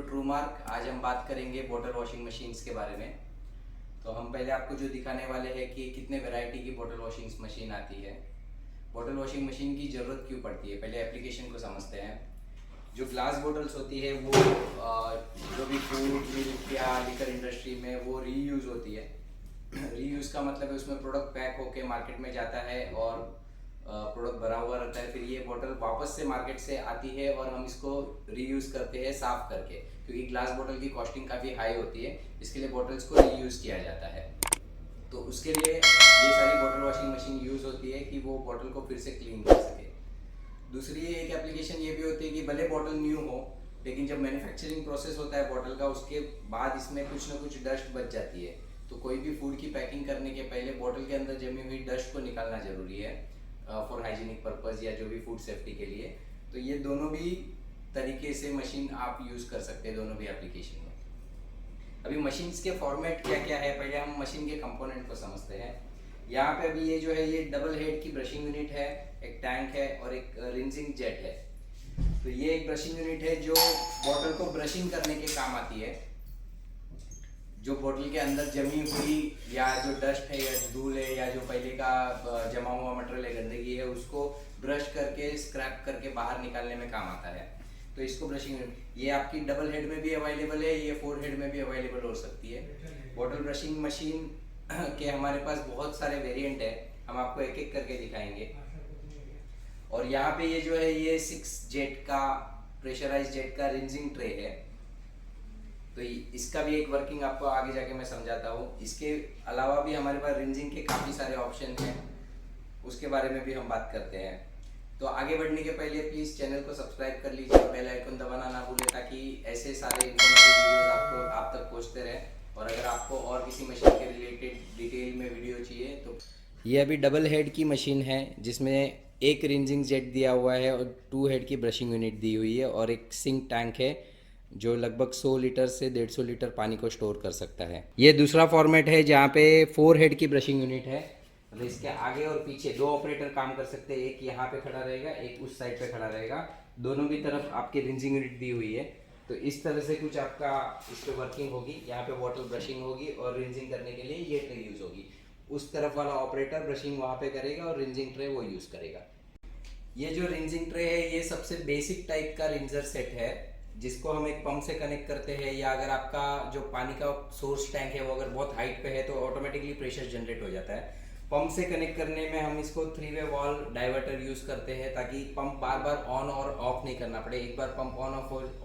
True mark. आज हम बात करेंगे बॉटल वॉशिंग मशीन्स के बारे में। तो हम पहले आपको जो दिखाने वाले हैं कि कितने वैरायटी की बॉटल वॉशिंग मशीन आती है, बॉटल वॉशिंग मशीन की ज़रूरत क्यों पड़ती है। पहले एप्लीकेशन को समझते हैं। जो ग्लास बॉटल्स होती है वो जो भी फूड मिल्क या लिकर इंडस्ट्री में वो रीयूज़ होती है। रीयूज़ का मतलब है उसमें प्रोडक्ट पैक होके मार्केट में जाता है और प्रोडक्ट भरा हुआ रहता है। फिर ये बोतल वापस से मार्केट से आती है और हम इसको रीयूज़ करते हैं साफ़ करके, क्योंकि ग्लास बोतल की कॉस्टिंग काफ़ी हाई होती है, इसके लिए बोतल्स को रीयूज़ किया जाता है। तो उसके लिए ये सारी बॉटल वॉशिंग मशीन यूज़ होती है कि वो बॉटल को फिर से क्लीन कर सके। दूसरी एक एप्लीकेशन ये भी होती है कि भले बॉटल न्यू हो, लेकिन जब मैन्युफैक्चरिंग प्रोसेस होता है बॉटल का, उसके बाद इसमें कुछ ना कुछ डस्ट बच जाती है। तो कोई भी फूड की पैकिंग करने के पहले बॉटल के अंदर जमी हुई डस्ट को निकालना ज़रूरी है फॉर हाइजीनिक पर्पज़ या जो भी फूड सेफ्टी के लिए। तो ये दोनों भी तरीके से मशीन आप यूज़ कर सकते हैं दोनों भी एप्लीकेशन में। अभी मशीन्स के फॉर्मेट क्या क्या है, पहले हम मशीन के कंपोनेंट को समझते हैं। यहाँ पे अभी ये जो है ये डबल हेड की ब्रशिंग यूनिट है, एक टैंक है और एक रिंजिंग जेट है। तो ये एक ब्रशिंग यूनिट है जो बॉटल को ब्रशिंग करने के काम आती है। जो बोतल के अंदर जमी हुई या जो डस्ट है या धूल है या जो पहले का जमा हुआ मटेरियल है, गंदगी है, उसको ब्रश करके स्क्रैप करके बाहर निकालने में काम आता है। तो इसको ब्रशिंग, ये आपकी डबल हेड में भी अवेलेबल है, ये 4 हेड में भी अवेलेबल हो सकती है। बॉटल ब्रशिंग मशीन के हमारे पास बहुत सारे वेरिएंट है, हम आपको एक एक करके दिखाएंगे। और यहाँ पे ये जो है ये 6 जेट का प्रेशराइज जेट का रिंजिंग ट्रे है। तो इसका भी एक वर्किंग आपको आगे जाके मैं समझाता हूँ। इसके अलावा भी हमारे पास रिंजिंग के काफ़ी सारे ऑप्शन हैं, उसके बारे में भी हम बात करते हैं। तो आगे बढ़ने के पहले प्लीज़ चैनल को सब्सक्राइब कर लीजिए और बेल आइकन दबाना ना भूलें, ताकि ऐसे सारे इन्फॉर्मेटिव वीडियोस आपको आप तक पहुँचते रहें। और अगर आपको और किसी मशीन के रिलेटेड डिटेल में वीडियो चाहिए तो ये अभी डबल हेड की मशीन है, जिसमें एक रिंजिंग जेट दिया हुआ है और 2 हेड की ब्रशिंग यूनिट दी हुई है और एक सिंक टैंक है जो लगभग 100 लीटर से 150 लीटर पानी को स्टोर कर सकता है। ये दूसरा फॉर्मेट है जहाँ पे 4 हेड की ब्रशिंग यूनिट है। मतलब इसके आगे और पीछे 2 ऑपरेटर काम कर सकते हैं, एक यहाँ पे खड़ा रहेगा, एक उस साइड पे खड़ा रहेगा, दोनों भी तरफ आपकी रिंजिंग यूनिट दी हुई है। तो इस तरह से कुछ आपका इस पर वर्किंग होगी। यहाँ पे वाटर ब्रशिंग होगी और रिंजिंग करने के लिए ये ट्रे यूज़ होगी। उस तरफ वाला ऑपरेटर ब्रशिंग वहाँ पे करेगा और रिंजिंग ट्रे वो यूज़ करेगा। ये जो रिंजिंग ट्रे है ये सबसे बेसिक टाइप का रिंजर सेट है, जिसको हम एक पंप से कनेक्ट करते हैं, या अगर आपका जो पानी का सोर्स टैंक है वो अगर बहुत हाइट पे है तो ऑटोमेटिकली प्रेशर जनरेट हो जाता है। पंप से कनेक्ट करने में हम इसको 3-वे वॉल डाइवर्टर यूज़ करते हैं, ताकि पंप बार बार ऑन और ऑफ नहीं करना पड़े। एक बार पंप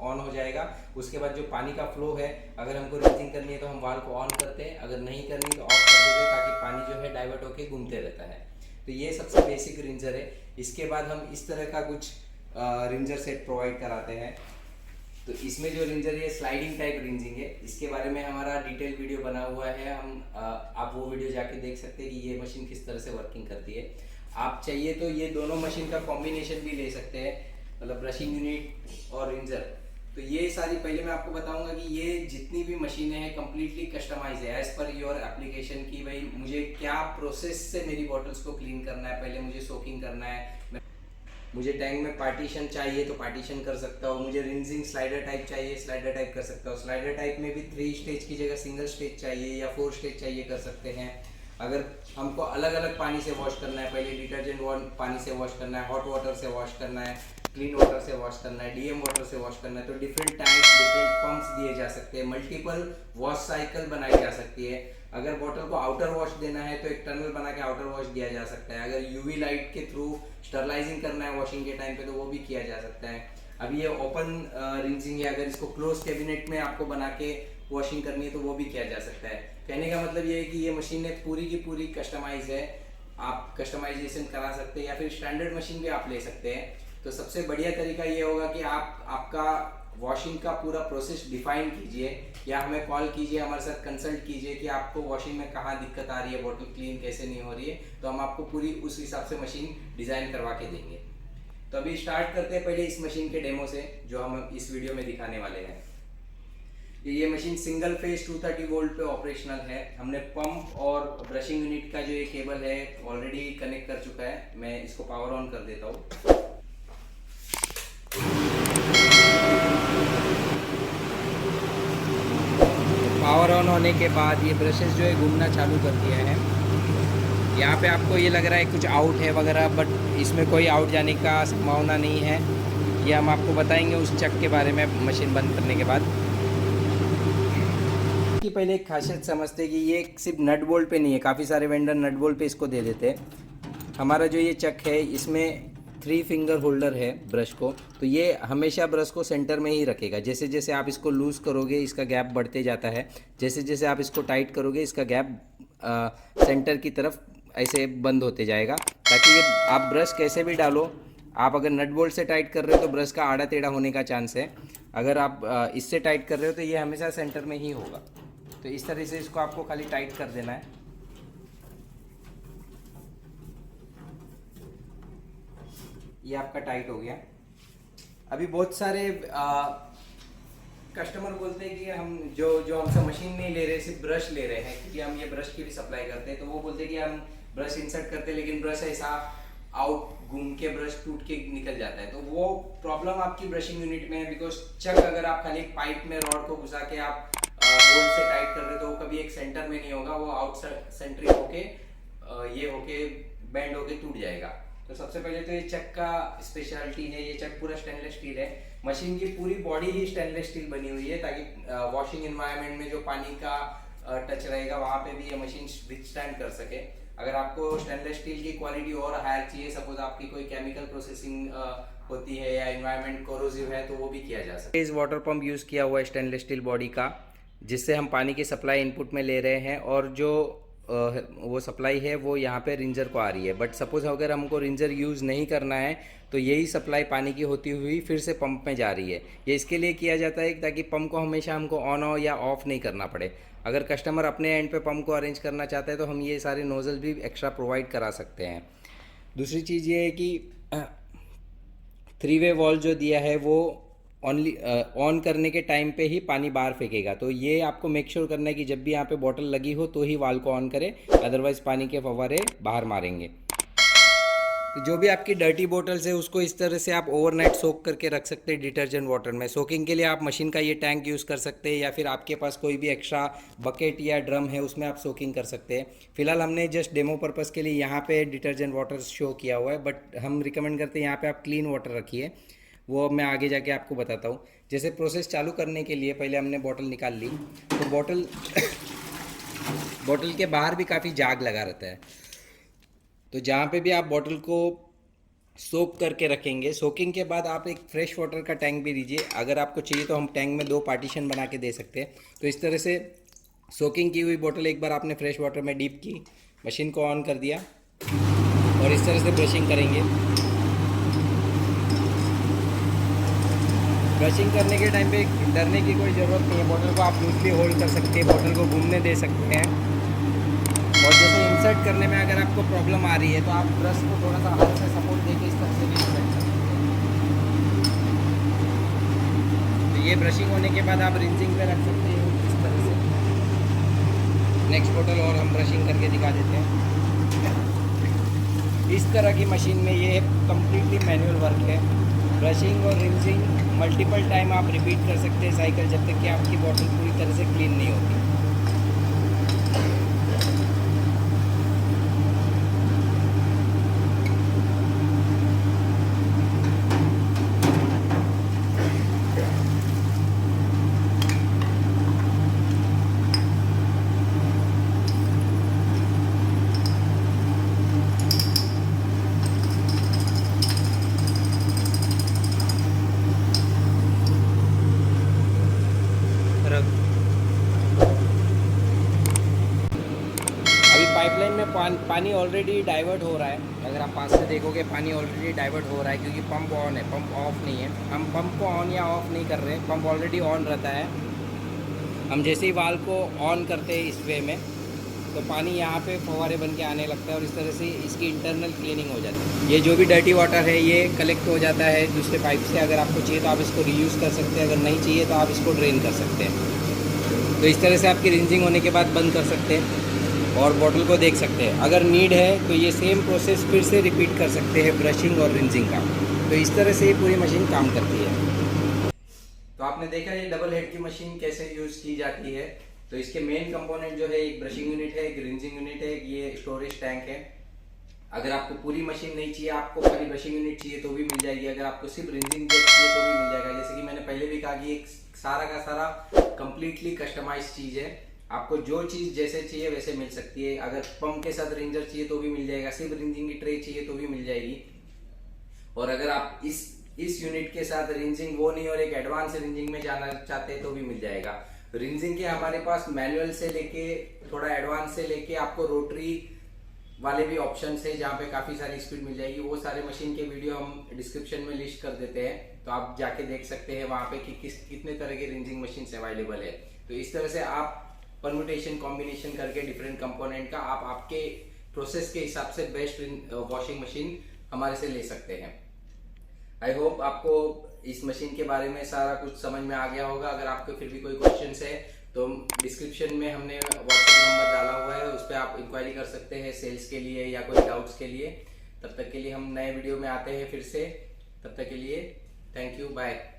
ऑन हो जाएगा, उसके बाद जो पानी का फ्लो है, अगर हमको रिंजिंग करनी है तो हम वाल को ऑन करते हैं, अगर नहीं करनी तो ऑफ कर देते हैं, ताकि पानी जो है डाइवर्ट होकर घूमते रहता है। तो ये सबसे बेसिक रिंजर है। इसके बाद हम इस तरह का कुछ रिंजर सेट प्रोवाइड कराते हैं। तो इसमें जो रिंजर है स्लाइडिंग टाइप रिंजिंग है, इसके बारे में हमारा डिटेल वीडियो बना हुआ है। आप वो वीडियो जाके देख सकते हैं कि ये मशीन किस तरह से वर्किंग करती है। आप चाहिए तो ये दोनों मशीन का कॉम्बिनेशन भी ले सकते हैं, मतलब ब्रशिंग यूनिट और रिंजर। तो ये सारी पहले मैं आपको बताऊंगा कि ये जितनी भी मशीनें हैं कम्प्लीटली कस्टमाइज है एज पर योर एप्लीकेशन की। भाई मुझे क्या प्रोसेस से मेरी बॉटल्स को क्लीन करना है, पहले मुझे सोकिंग करना है, मुझे टैंक में पार्टीशन चाहिए तो पार्टीशन कर सकता हूँ, मुझे रिंजिंग स्लाइडर टाइप चाहिए स्लाइडर टाइप कर सकता हूँ, स्लाइडर टाइप में भी 3 स्टेज की जगह सिंगल स्टेज चाहिए या 4 स्टेज चाहिए कर सकते हैं। अगर हमको अलग अलग पानी से वॉश करना है, पहले डिटर्जेंट पानी से वॉश करना है, हॉट वाटर से वॉश करना है, क्लीन वाटर से वॉश करना है, डीएम वाटर से वॉश करना है, तो डिफरेंट टैंक्स डिफरेंट पंप्स दिए जा सकते हैं, मल्टीपल वॉश साइकिल बनाई जा सकती है। अगर बॉटल को आउटर वॉश देना है तो एक टनल बना के आउटर वॉश दिया जा सकता है। अगर यूवी लाइट के थ्रू स्टरलाइजिंग करना है वॉशिंग के टाइम पे तो वो भी किया जा सकता है। अभी ये ओपन रिंजिंग है, अगर इसको क्लोज कैबिनेट में आपको बना के वॉशिंग करनी है तो वो भी किया जा सकता है। कहने का मतलब ये है कि ये मशीन पूरी की पूरी कस्टमाइज है, आप कस्टमाइजेशन करा सकते हैं या फिर स्टैंडर्ड मशीन भी आप ले सकते हैं। तो सबसे बढ़िया तरीका ये होगा कि आप आपका वॉशिंग का पूरा प्रोसेस डिफाइन कीजिए या हमें कॉल कीजिए, हमारे साथ कंसल्ट कीजिए कि आपको वॉशिंग में कहाँ दिक्कत आ रही है, बॉटल क्लीन कैसे नहीं हो रही है, तो हम आपको पूरी उस हिसाब से मशीन डिज़ाइन करवा के देंगे। तो अभी स्टार्ट करते हैं पहले इस मशीन के डेमो से जो हम इस वीडियो में दिखाने वाले हैं। ये मशीन सिंगल फेज 230 वोल्ट पे ऑपरेशनल है। हमने पंप और ब्रशिंग यूनिट का जो ये केबल है ऑलरेडी कनेक्ट कर चुका है। मैं इसको पावर ऑन कर देता हूँ। पावर ऑन होने के बाद ये ब्रशेस जो है घूमना चालू कर दिया है। यहाँ पे आपको ये लग रहा है कुछ आउट है वगैरह, बट इसमें कोई आउट जाने का संभावना नहीं है। ये हम आपको बताएंगे उस चक के बारे में मशीन बंद करने के बाद। कि पहले एक खासियत समझते कि ये सिर्फ नट बोल्ट पे नहीं है, काफ़ी सारे वेंडर नट बोल्ट पे इसको दे देते हैं। हमारा जो ये चक है इसमें 3 फिंगर होल्डर है ब्रश को, तो ये हमेशा ब्रश को सेंटर में ही रखेगा। जैसे जैसे आप इसको लूज़ करोगे इसका गैप बढ़ते जाता है, जैसे जैसे आप इसको टाइट करोगे इसका गैप सेंटर की तरफ ऐसे बंद होते जाएगा, ताकि ये आप ब्रश कैसे भी डालो, आप अगर नट बोल्ट से टाइट कर रहे हो तो ब्रश का आड़ा टेढ़ा होने का चांस है, अगर आप इससे टाइट कर रहे हो तो ये हमेशा सेंटर में ही होगा। तो इस तरह से इसको आपको खाली टाइट कर देना है। ये आपका टाइट हो गया। अभी बहुत सारे कस्टमर बोलते हैं कि हम जो हमसे मशीन नहीं ले रहे, सिर्फ ब्रश ले रहे हैं, क्योंकि हम ये ब्रश की भी सप्लाई करते हैं। तो वो बोलते हैं कि हम ब्रश इंसर्ट करते हैं लेकिन ब्रश ऐसा आउट घूम के ब्रश टूट के निकल जाता है। तो वो प्रॉब्लम आपकी ब्रशिंग यूनिट में है, बिकॉज चक अगर आप खाली एक पाइप में रॉड को घुसा के आप बोल्ट से टाइट कर रहे हो तो वो कभी एक सेंटर में नहीं होगा, वो आउट सेंट्रिक होके ये होके बेंड होके टूट जाएगा। तो सबसे पहले तो ये चक का स्पेशलिटी है, ये चक पूरा स्टेनलेस स्टील है। मशीन की पूरी बॉडी ही स्टेनलेस स्टील बनी हुई है, ताकि वॉशिंग एनवायरनमेंट में जो पानी का टच रहेगा वहाँ पे भी ये मशीन विथस्टैंड कर सके। अगर आपको स्टेनलेस स्टील की क्वालिटी और हायर चाहिए, सपोज आपकी कोई केमिकल प्रोसेसिंग होती है या एनवायरनमेंट कोरोसिव है, तो वो भी किया जा सकता है। इस वाटर पंप यूज़ किया हुआ है स्टेनलेस स्टील बॉडी का, जिससे हम पानी की सप्लाई इनपुट में ले रहे हैं, और जो वो सप्लाई है वो यहाँ पे रिंजर को आ रही है। बट सपोज अगर हमको रिंजर यूज़ नहीं करना है तो यही सप्लाई पानी की होती हुई फिर से पंप में जा रही है। ये इसके लिए किया जाता है ताकि पंप को हमेशा हमको ऑन हो या ऑफ नहीं करना पड़े। अगर कस्टमर अपने एंड पे पंप को अरेंज करना चाहता है तो हम ये सारे नोज़ल भी एक्स्ट्रा प्रोवाइड करा सकते हैं। दूसरी चीज़ ये है कि 3 वे वॉल्व जो दिया है वो ओनली ऑन करने के टाइम पे ही पानी बाहर फेंकेगा। तो ये आपको मेक श्योर करना है कि जब भी यहाँ पे बॉटल लगी हो तो ही वाल्व को ऑन करें, अदरवाइज पानी के फव्वारे बाहर मारेंगे। तो जो भी आपकी डर्टी बॉटल्स है उसको इस तरह से आप ओवरनाइट सोक करके रख सकते हैं डिटर्जेंट वाटर में। सोकिंग के लिए आप मशीन का ये टैंक यूज़ कर सकते हैं, या फिर आपके पास कोई भी एक्स्ट्रा बकेट या ड्रम है उसमें आप सोकिंग कर सकते हैं। फिलहाल हमने जस्ट डेमो पर्पज़ के लिए यहाँ पे डिटर्जेंट वाटर शो किया हुआ है, बट हम रिकमेंड करते हैं यहाँ पे आप क्लीन वाटर रखिए, वो मैं आगे जाके आपको बताता हूँ। जैसे प्रोसेस चालू करने के लिए पहले हमने बॉटल निकाल ली, तो बॉटल के बाहर भी काफ़ी जाग लगा रहता है, तो जहाँ पे भी आप बॉटल को सोक करके रखेंगे, सोकिंग के बाद आप एक फ्रेश वाटर का टैंक भी दीजिए। अगर आपको चाहिए तो हम टैंक में 2 पार्टीशन बना के दे सकते हैं। तो इस तरह से सोकिंग की हुई बॉटल एक बार आपने फ्रेश वाटर में डीप की, मशीन को ऑन कर दिया और इस तरह से ब्रशिंग करेंगे। ब्रशिंग करने के टाइम पे डरने की कोई ज़रूरत नहीं है। बॉटल को आप लूजली होल्ड कर सकते हैं, बॉटल को घूमने दे सकते हैं। और जैसे इंसर्ट करने में अगर आपको प्रॉब्लम आ रही है तो आप ब्रश को थोड़ा सा हाथ से सपोर्ट देके इस तरह से भी इंसर्ट कर सकते हैं। तो ये ब्रशिंग होने के बाद आप रिंसिंग पे रख सकते हैं इस तरह से। नेक्स्ट बॉटल और हम ब्रशिंग करके दिखा देते हैं। इस तरह की मशीन में ये कम्प्लीटली मैनुअल वर्क है। ब्रशिंग और रिंसिंग मल्टीपल टाइम आप रिपीट कर सकते हैं साइकिल, जब तक कि आपकी बॉटल पूरी तरह से क्लीन नहीं होती। पाइपलाइन में पानी ऑलरेडी डाइवर्ट हो रहा है। अगर आप पास से देखोगे पानी ऑलरेडी डाइवर्ट हो रहा है, क्योंकि पंप ऑन है, पंप ऑफ नहीं है। हम पंप को ऑन या ऑफ नहीं कर रहे, पंप ऑलरेडी ऑन रहता है। हम जैसे ही वाल्व को ऑन करते हैं इस वे में, तो पानी यहाँ पे फव्वारे बन के आने लगता है और इस तरह से इसकी इंटरनल क्लीनिंग हो जाती है। ये जो भी डर्टी वाटर है ये कलेक्ट हो जाता है दूसरे पाइप से। अगर आपको चाहिए तो आप इसको रीयूज़ कर सकते हैं, अगर नहीं चाहिए तो आप इसको ड्रेन कर सकते हैं। तो इस तरह से आपकी रिंसिंग होने के बाद बंद कर सकते हैं और बॉटल को देख सकते हैं। अगर नीड है तो ये सेम प्रोसेस फिर से रिपीट कर सकते हैं ब्रशिंग और रिंसिंग का। तो इस तरह से ये पूरी मशीन काम करती है। तो आपने देखा ये डबल हेड की मशीन कैसे यूज़ की जाती है। तो इसके मेन कंपोनेंट जो है, एक ब्रशिंग यूनिट है, एक रिंजिंग यूनिट है, ये स्टोरेज टैंक है। अगर आपको पूरी मशीन नहीं चाहिए, आपको खाली ब्रशिंग यूनिट चाहिए तो भी मिल जाएगी। अगर आपको सिर्फ रिंजिंग जेट चाहिए तो भी मिल जाएगा। जैसे कि मैंने पहले भी कहा कि एक सारा का सारा कंप्लीटली कस्टमाइज चीज़ है, आपको जो चीज़ जैसे चाहिए वैसे मिल सकती है। अगर पंप के साथ रिंजर चाहिए तो भी मिल जाएगा, सिर्फ रिंजिंग की ट्रे चाहिए तो भी मिल जाएगी। और अगर आप इस यूनिट के साथ रिंजिंग वो नहीं और एक एडवांस रिंजिंग में जाना चाहते हैं तो भी मिल जाएगा। रिंजिंग के हमारे पास मैनुअल से लेके थोड़ा एडवांस से लेके आपको रोटरी वाले भी ऑप्शन है, जहाँ पे काफ़ी सारी स्पीड मिल जाएगी। वो सारे मशीन के वीडियो हम डिस्क्रिप्शन में लिस्ट कर देते हैं, तो आप जाके देख सकते हैं वहाँ पे कि कितने तरह के रिंजिंग मशीन अवेलेबल है। तो इस तरह से आप परम्यूटेशन कॉम्बिनेशन करके डिफरेंट कंपोनेंट का आप आपके प्रोसेस के हिसाब से बेस्ट वॉशिंग मशीन हमारे से ले सकते हैं। आई होप आपको इस मशीन के बारे में सारा कुछ समझ में आ गया होगा। अगर आपके फिर भी कोई क्वेश्चंस है तो डिस्क्रिप्शन में हमने व्हाट्सएप नंबर डाला हुआ है, उस पर आप इंक्वायरी कर सकते हैं सेल्स के लिए या कोई डाउट्स के लिए। तब तक के लिए हम नए वीडियो में आते हैं फिर से, तब तक के लिए थैंक यू, बाय।